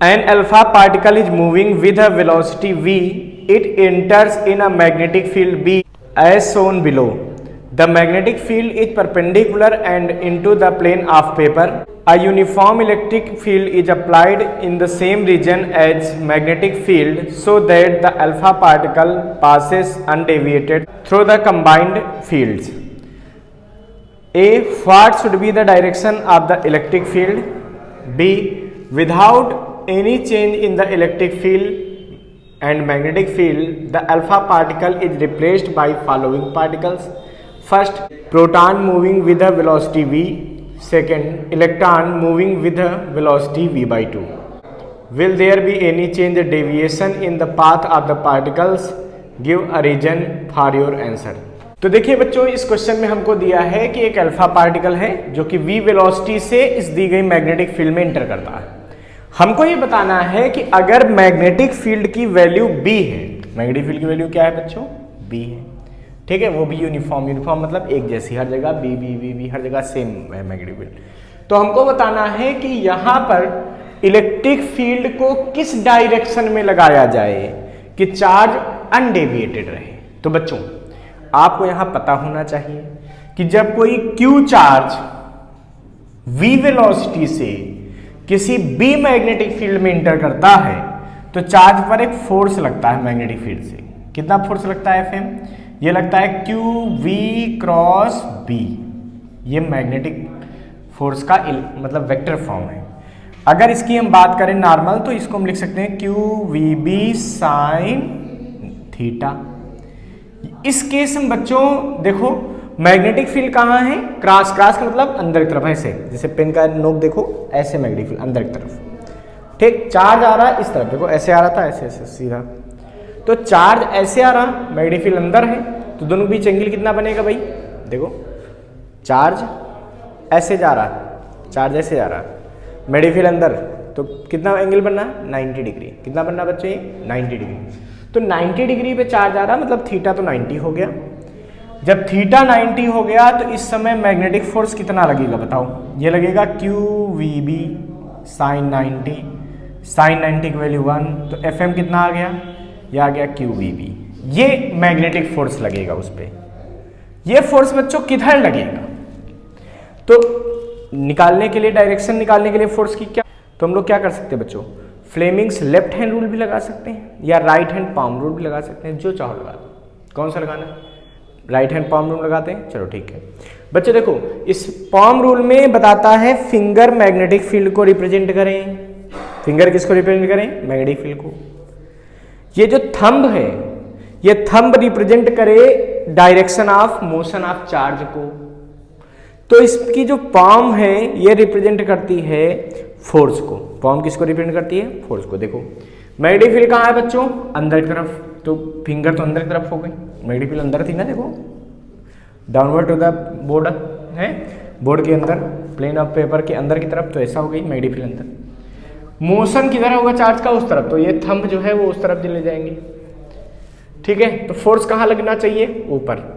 An alpha particle is moving with a velocity v. It enters in a magnetic field B as shown below. The magnetic field is perpendicular and into the plane of paper. A uniform electric field is applied in the same region as magnetic field so that the alpha particle passes undeviated through the combined fields. A. What should be the direction of the electric field? B. Without any change in the electric field and magnetic field, the alpha particle is replaced by following particles. First, proton moving with a velocity v. Second, electron moving with a velocity v by 2. Will there be any change or deviation in the path of the particles? Give a reason for your answer. तो देखिए बच्चों, इस question में हमको दिया है कि एक अल्फा पार्टिकल है जो कि v वेलोसिटी से इस दी गई मैग्नेटिक फील्ड में इंटर करता है। हमको ये बताना है कि अगर मैग्नेटिक फील्ड की वैल्यू b है, मैग्नेटिक फील्ड की वैल्यू क्या है बच्चों? b है, ठीक है, वो भी यूनिफॉर्म मतलब एक जैसी, हर जगह b हर जगह सेम है मैग्नेटिक फील्ड। तो हमको बताना है कि यहाँ पर इलेक्ट्रिक फील्ड को किस डायरेक्शन में लगाया जाए कि चार्ज अनडेविएटेड रहे। तो बच्चों आपको यहाँ पता होना चाहिए कि जब कोई q चार्ज v वेलोसिटी से किसी b मैग्नेटिक फील्ड में इंटर करता है तो चार्ज पर एक फोर्स लगता है मैग्नेटिक फील्ड से। कितना फोर्स लगता है Fm? ये लगता है q v क्रॉस b। ये मैग्नेटिक फोर्स का मतलब वेक्टर फॉर्म है। अगर इसकी हम बात करें नॉर्मल तो इसको हम लिख सकते हैं q v b sine theta. इस केस में बच्चों देखो मैग्नेटिक फील्ड कहाँ है? क्रॉस का मतलब अंदर की तरफ, ऐसे जैसे पेन का नोक देखो, ऐसे मैग्नेटिक फील्ड अंदर की तरफ, ठीक। चार्ज आ रहा है इस तरफ, देखो ऐसे आ रहा था, ऐसे सीधा, तो चार्ज ऐसे आ रहा, मैग्नेटिक फील्ड अंदर है, तो दोनों के बीच एंगल कितना बनेगा भाई? देखो चार्ज ऐसे जा रहा, चार्ज ऐसे जा रहा, मैग्नेटिक फील्ड अंदर, तो कितना एंगल बनना है? 90 डिग्री। कितना बनना बच्चों? ये 90 डिग्री। तो 90 डिग्री पे चार्ज आ रहा, मतलब थीटा तो 90 हो गया। जब थीटा 90 हो गया तो इस समय मैग्नेटिक फोर्स कितना लगेगा बताओ? ये लगेगा q v b sine 90, sine 90 की वैल्यू 1, तो Fm कितना आ गया? ये आ गया q v b। ये मैग्नेटिक फोर्स लगेगा उस पर। ये फोर्स बच्चों किधर लगेगा? तो निकालने के लिए, डायरेक्शन निकालने के लिए फोर्स की क्या, तो हम लोग क्या कर सकते हैं बच्चों? फ्लेमिंग्स लेफ्ट हैंड रूल भी लगा सकते हैं या राइट हैंड पाम रूल भी लगा सकते हैं, जो चाहो लगा दो। कौन सा लगाना है? राइट हैंड पाम रूल लगाते हैं, चलो ठीक है। बच्चों देखो इस पाम रूल में बताता है फिंगर मैग्नेटिक फील्ड को रिप्रेजेंट करें। फिंगर किसको रिप्रेजेंट करें? मैग्नेटिक फील्ड को। ये जो थंब है, ये थंब रिप्रेजेंट करे direction of motion of charge को। तो इसकी जो पाम है ये रिप्रेजेंट करती है फोर्स को। पाम किसको रिप्रेजेंट करती है? फोर्स को। देखो मैग्नेटिक फील्ड कहाँ है बच्चों? अंदर की तरफ, तो फिंगर तो अंदर की तरफ हो गई, मैग्नेटिक फील्ड अंदर थी ना, देखो डाउनवर्ड टू द बोर्ड है, बोर्ड के अंदर, प्लेन ऑफ पेपर के अंदर की तरफ, तो ऐसा हो गई मैग्नेटिक फील्ड अंदर। मोशन किधर होगा चार्ज का? उस तरफ, तो ये थंब जो है वो उस तरफ चले जाएंगे, ठीक है। तो फोर्स कहाँ लगना चाहिए? ऊपर।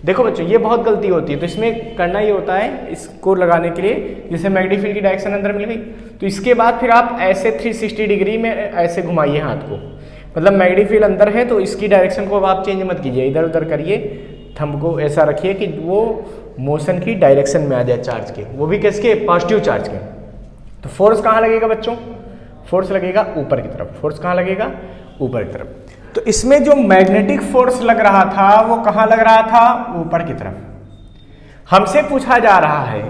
देखो बच्चों ये बहुत गलती होती है, तो इसमें करना ये होता है इसको लगाने के लिए, जैसे मैग्नेटिक फील्ड की डायरेक्शन अंदर मिल गई, तो इसके बाद फिर आप ऐसे 360 डिग्री में ऐसे घुमाइए हाथ को, मतलब मैग्नेटिक फील्ड अंदर है तो इसकी डायरेक्शन को अब आप चेंज मत कीजिए, इधर उधर करिए, थंब को ऐसा रखिए कि वो मोशन की डायरेक्शन में आ जाए चार्ज के, वो भी किसके? पॉजिटिव चार्ज के। तो फोर्स कहाँ लगेगा बच्चों? फोर्स लगेगा ऊपर की तरफ। फोर्स कहाँ लगेगा? ऊपर की तरफ। तो इसमें जो मैग्नेटिक फोर्स लग रहा था वो कहाँ लग रहा था? ऊपर की तरफ। हमसे पूछा जा रहा है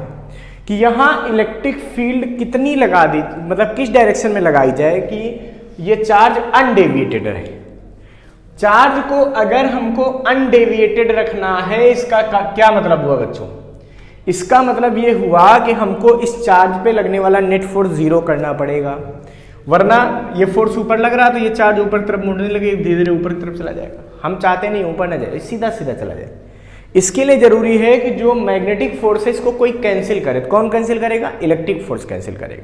कि यहाँ इलेक्ट्रिक फील्ड कितनी लगा दी, मतलब किस डायरेक्शन में लगाई जाए कि ये चार्ज अनडेविएटेड रहे। चार्ज को अगर हमको अनडेविएटेड रखना है, इसका क्या मतलब हुआ बच्चों? इसका मतलब ये हुआ कि हमको इस चार्ज पे लगने वाला नेट फोर्स 0 करना पड़ेगा, वरना ये फोर्स ऊपर लग रहा तो ये चार्ज ऊपर की तरफ मुड़ने लगे, धीरे धीरे ऊपर की तरफ चला जाएगा। हम चाहते नहीं ऊपर न जाए, सीधा सीधा चला जाए। इसके लिए जरूरी है कि जो मैग्नेटिक फोर्स है इसको कोई कैंसिल करे। तो कौन कैंसिल करेगा? इलेक्ट्रिक फोर्स कैंसिल करेगा।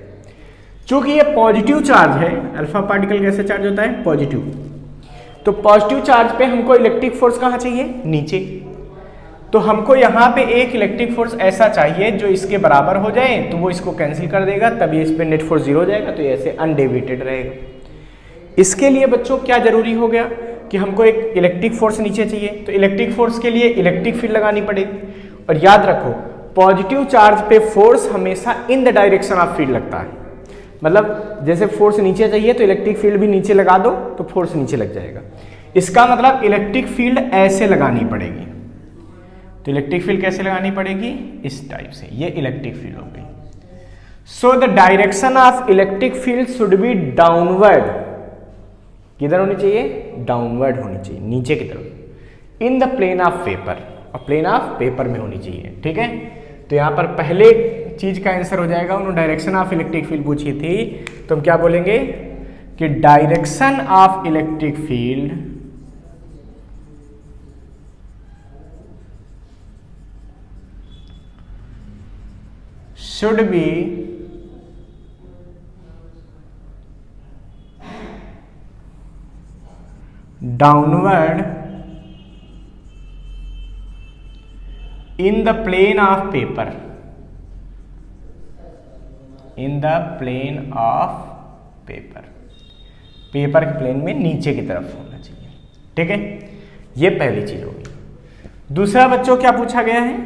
चूंकि ये पॉजिटिव चार्ज है, अल्फा पार्टिकल कैसे चार्ज होता है? पॉजिटिव। तो पॉजिटिव चार्ज पे हमको इलेक्ट्रिक फोर्स कहाँ चाहिए? नीचे। तो हमको यहाँ पे एक इलेक्ट्रिक फोर्स ऐसा चाहिए जो इसके बराबर हो जाए, तो वो इसको कैंसिल कर देगा, तभी इस पे नेट फोर्स 0 हो जाएगा, तो ये ऐसे अनडेविएटेड रहेगा। इसके लिए बच्चों क्या जरूरी हो गया कि हमको एक इलेक्ट्रिक फोर्स नीचे चाहिए, तो इलेक्ट्रिक फोर्स के लिए इलेक्ट्रिक फील्ड लगानी पड़ेगी। और याद रखो पॉजिटिव चार्ज पे फोर्स हमेशा इन द डायरेक्शन ऑफ फील्ड लगता है, मतलब जैसे फोर्स नीचे चाहिए तो इलेक्ट्रिक फील्ड भी नीचे लगा दो तो फोर्स नीचे लग जाएगा। इसका मतलब इलेक्ट्रिक फील्ड ऐसे लगानी पड़ेगी, तो इलेक्ट्रिक फील्ड कैसे लगानी पड़ेगी, इस टाइप से, ये इलेक्ट्रिक फील्ड हो गई। So the direction of electric field should be downward, किधर होनी चाहिए, डाउनवर्ड होनी चाहिए, नीचे की तरफ, in the plane of paper, और प्लेन ऑफ पेपर में होनी चाहिए। ठीक है, तो यहां पर पहले चीज का आंसर हो जाएगा, उन्होंने डायरेक्शन ऑफ इलेक्ट्रिक फील्ड पूछी थी, तो हम क्या बोलेंगे कि direction of electric field should be downward in the plane of paper, in the plane of paper, paper के प्लेन में नीचे की तरफ होना चाहिए। ठीक है, ये पहली चीज होगी। दूसरा बच्चों क्या पूछा गया है,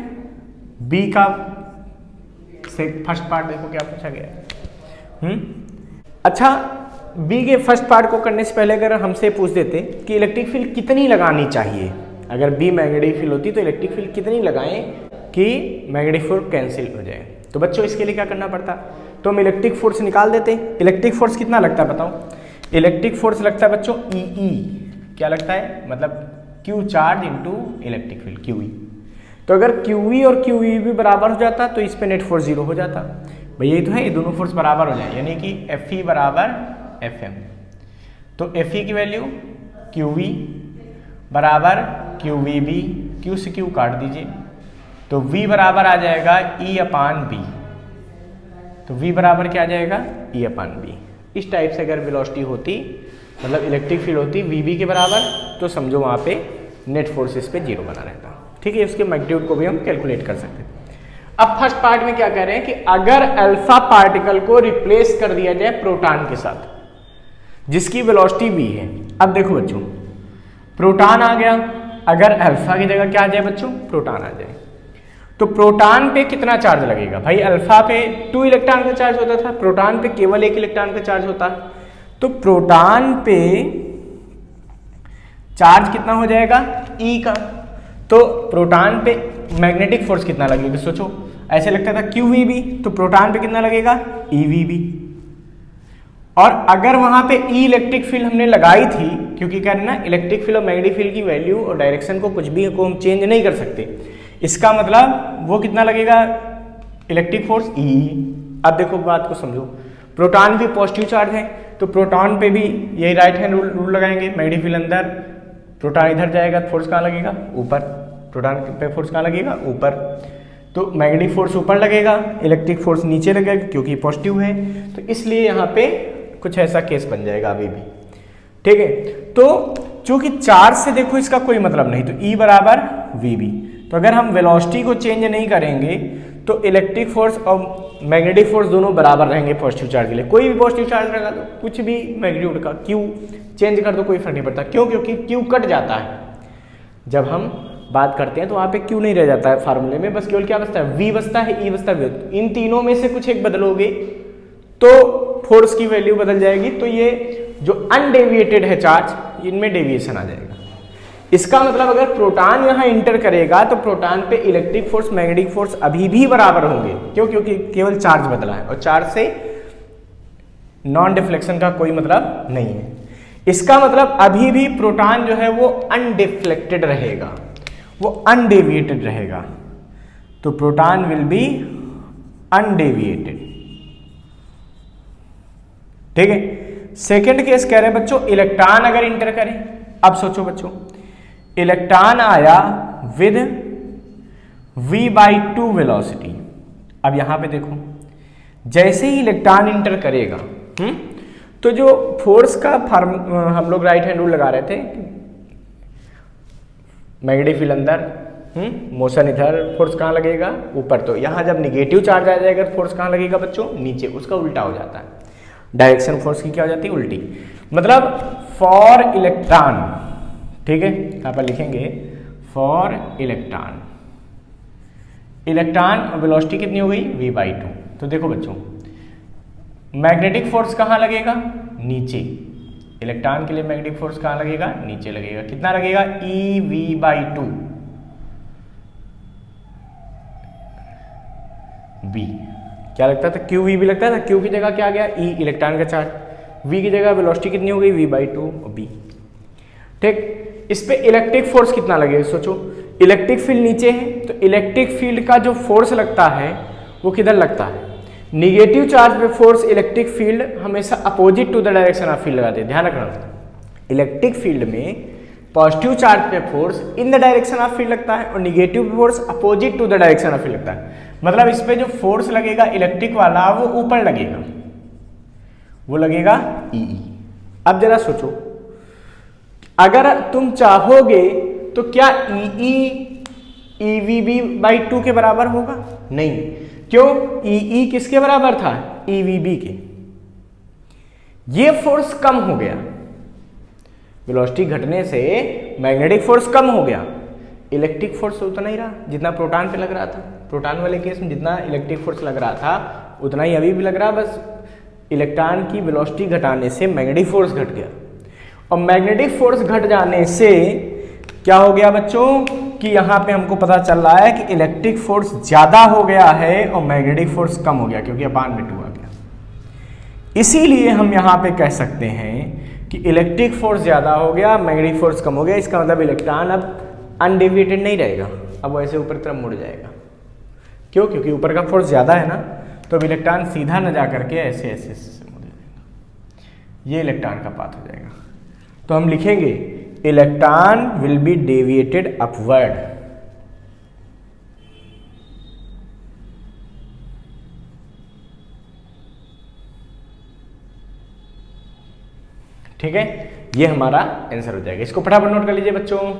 बी का से फर्स्ट पार्ट देखो क्या पूछा गया है। अच्छा, बी के फर्स्ट पार्ट को करने से पहले अगर हमसे पूछ देते कि इलेक्ट्रिक फील्ड कितनी लगानी चाहिए, अगर बी मैग्नेटिक फील्ड होती तो इलेक्ट्रिक फील्ड कितनी लगाएं कि मैग्नेटिक फोर्स कैंसिल हो जाए, तो बच्चों इसके लिए क्या करना पड़ता, तो हम इलेक्ट्रिक फोर्स निकाल देते। इलेक्ट्रिक फोर्स कितना लगता है बताओ, इलेक्ट्रिक फोर्स लगता है बच्चों ई, क्या लगता है, मतलब Q charge into electric field Q E. तो अगर QE और QE भी बराबर हो जाता तो इस पे नेट फोर्स 0 हो जाता। भैया ये तो है, ये दोनों फोर्स बराबर हो जाए, यानी कि FE बराबर FM, तो FE की वैल्यू QE बराबर QVB, Q से Q काट दीजिए, तो V बराबर आ जाएगा E/B, तो V बराबर क्या आ जाएगा, E/B। इस टाइप से अगर वेलोसिटी होती, मतलब इलेक्ट्रिक फील्ड होती VB के बराबर, तो समझो वहाँ पे नेट फोर्स इस पे 0 बना रहता। ठीक है, उसके मैग्नीट्यूड को भी हम कैलकुलेट कर सकते हैं। अब फर्स्ट पार्ट में क्या कह रहे हैं कि अगर अल्फा पार्टिकल को रिप्लेस कर दिया जाए प्रोटॉन के साथ जिसकी वेलोसिटी v है। अब देखो बच्चों, प्रोटॉन आ गया, अगर अल्फा की जगह क्या आ जाए बच्चों, प्रोटॉन आ जाए, तो प्रोटॉन पे कितना चार्ज लगेगा, भाई अल्फा पे 2 इलेक्ट्रॉन का चार्ज होता था, प्रोटॉन पे केवल 1 इलेक्ट्रॉन का चार्ज होता है, तो प्रोटॉन पे चार्ज कितना हो जाएगा, E का, तो प्रोटॉन पे मैग्नेटिक फोर्स कितना लगेगा, सोचो, ऐसे लगता था QVB, तो प्रोटॉन पे कितना लगेगा, EVB। और अगर वहां पे E इलेक्ट्रिक फील्ड हमने लगाई थी, क्योंकि क्या है ना, इलेक्ट्रिक फील्ड और मैग्नेटिक फील्ड की वैल्यू और डायरेक्शन को कुछ भी को हम चेंज नहीं कर सकते, इसका मतलब वो कितना लगेगा, इलेक्ट्रिक फोर्स E। अब देखो बात को समझो, प्रोटॉन भी पॉजिटिव चार्ज है, तो प्रोटॉन पे भी यही राइट हैंड रूल लगाएंगे, मैग्नेटिक फील्ड अंदर, प्रोटॉन इधर जाएगा, फोर्स कहाँ लगेगा, ऊपर, प्रोटॉन पे फोर्स कहाँ लगेगा, ऊपर, तो मैग्नेटिक फोर्स ऊपर लगेगा, इलेक्ट्रिक फोर्स नीचे लगेगा क्योंकि पॉजिटिव है, तो इसलिए यहाँ पे कुछ ऐसा केस बन जाएगा अभी भी। ठीक है, तो चूंकि चार्ज से देखो इसका कोई मतलब नहीं, तो E बराबर VB, तो अगर हम वेलोसिटी को चेंज नहीं करेंगे तो इलेक्ट्रिक फोर्स और मैग्नेटिक फोर्स दोनों बराबर रहेंगे पॉजिटिव चार्ज के लिए। कोई भी पॉजिटिव चार्ज लगा दो, कुछ भी मैग्नीट्यूड का, Q चेंज कर दो, कोई फर्क नहीं पड़ता। क्यों, क्योंकि Q कट जाता है, जब हम बात करते हैं तो वहाँ पे Q नहीं रह जाता है फार्मूले में, बस केवल क्या बचता है, V बचता है, E बचता है। इन तीनों में से कुछ एक बदलोगे तो फोर्स की वैल्यू बदल जाएगी, तो ये जो अनडेविएटेड है चार्ज, इनमें डेविएशन आ जाएगा। इसका मतलब अगर प्रोटॉन यहाँ इंटर करेगा तो प्रोटॉन पे इलेक्ट्रिक फोर्स मैग्नेटिक फोर्स अभी भी बराबर होंगे। क्यों, क्योंकि केवल चार्ज बदला है, और चार्ज से नॉन डिफ्लेक्शन का कोई मतलब नहीं है। इसका मतलब अभी भी प्रोटॉन जो है वो अनडिफ्लेक्टेड रहेगा, वो अनडेविएटेड रहेगा, तो प्रोटॉन विल बी अनडेविएटेड। ठीक है, सेकेंड केस कह रहे हैं बच्चों, इलेक्ट्रॉन अगर इंटर करे। अब सोचो बच्चों, इलेक्ट्रॉन आया विद v/2 वेलोसिटी। अब यहां पे देखो, जैसे ही इलेक्ट्रॉन इंटर करेगा, तो जो फोर्स का हम लोग राइट हैंड रूल लगा रहे थे, मैग्नेटिक फील्ड अंदर, मोशन इधर, फोर्स कहाँ लगेगा, ऊपर। तो यहाँ जब निगेटिव चार्ज आ जाएगा फोर्स कहाँ लगेगा बच्चों, नीचे। उसका उल्टा हो जाता है, डायरेक्शन फोर्स की क्या हो जाती है, उल्टी। मतलब फॉर इलेक्ट्रॉन, ठीक है, यहाँ पर लिखेंगे फॉर इलेक्ट्रॉन, इलेक्ट्रॉन वेलोसिटी कितनी हो गई, v/2। तो देखो बच्चों, मैग्नेटिक फोर्स कहाँ लगेगा, नीचे। इलेक्ट्रॉन के लिए मैग्नेटिक फोर्स कहाँ लगेगा, नीचे लगेगा। कितना लगेगा, ev/2 b। क्या लगता था, qv भी लगता था, q की जगह क्या आ गया, e इलेक्ट्रॉन का चार्ज, v की जगह वेलोसिटी कितनी हो गई, v/2 और b। ठीक, इस पे इलेक्ट्रिक फोर्स कितना लगेगा, सोचो। इलेक्ट्रिक फील्ड नीचे है, तो इलेक्ट्रिक फील्ड का जो फोर्स लगता है वो किधर लगता है, निगेटिव चार्ज पे फोर्स इलेक्ट्रिक फील्ड हमेशा opposite to the direction of field लगाते हैं, ध्यान रखना। इलेक्ट्रिक फील्ड में पॉजिटिव चार्ज पे force in the direction of field लगता है और negative force opposite to the direction of field लगता है। मतलब इस पे जो फोर्स लगेगा इलेक्ट्रिक वाला वो ऊपर लगेगा, वो लगेगा ई। अब जरा सोचो, अगर तुम चाहोगे तो क्या ई EVB/2 के बराबर होगा, नहीं। क्यों, ई किसके बराबर था, EVB के। ये फोर्स कम हो गया, वेलोसिटी घटने से मैग्नेटिक फोर्स कम हो गया, इलेक्ट्रिक फोर्स उतना ही रहा जितना प्रोटॉन पे लग रहा था। प्रोटॉन वाले केस में जितना इलेक्ट्रिक फोर्स लग रहा था उतना ही अभी भी लग रहा, बस इलेक्ट्रॉन की वेलोसिटी घटाने से मैग्नेटिक फोर्स घट गया। और मैग्नेटिक फोर्स घट जाने से क्या हो गया बच्चों, कि यहाँ पे हमको पता चल रहा है कि इलेक्ट्रिक फोर्स ज्यादा हो गया है और मैग्नेटिक फोर्स कम हो गया, क्योंकि अपान/2 आ गया। इसीलिए हम यहाँ पे कह सकते हैं कि इलेक्ट्रिक फोर्स ज्यादा हो गया, मैग्नेटिक फोर्स कम हो गया। इसका मतलब इलेक्ट्रॉन अब अनडेविएटेड नहीं रहेगा, अब वैसे ऊपर तरफ मुड़ जाएगा। क्यों, क्योंकि ऊपर का फोर्स ज्यादा है ना, तो अब इलेक्ट्रॉन सीधा न जा करके ऐसे ऐसे मुड़ जाएगा, ये इलेक्ट्रॉन का पाथ हो जाएगा। तो हम लिखेंगे electron will be deviated upward. ठीक है, ये हमारा आंसर हो जाएगा। इसको फटाफट नोट कर लीजिए बच्चों।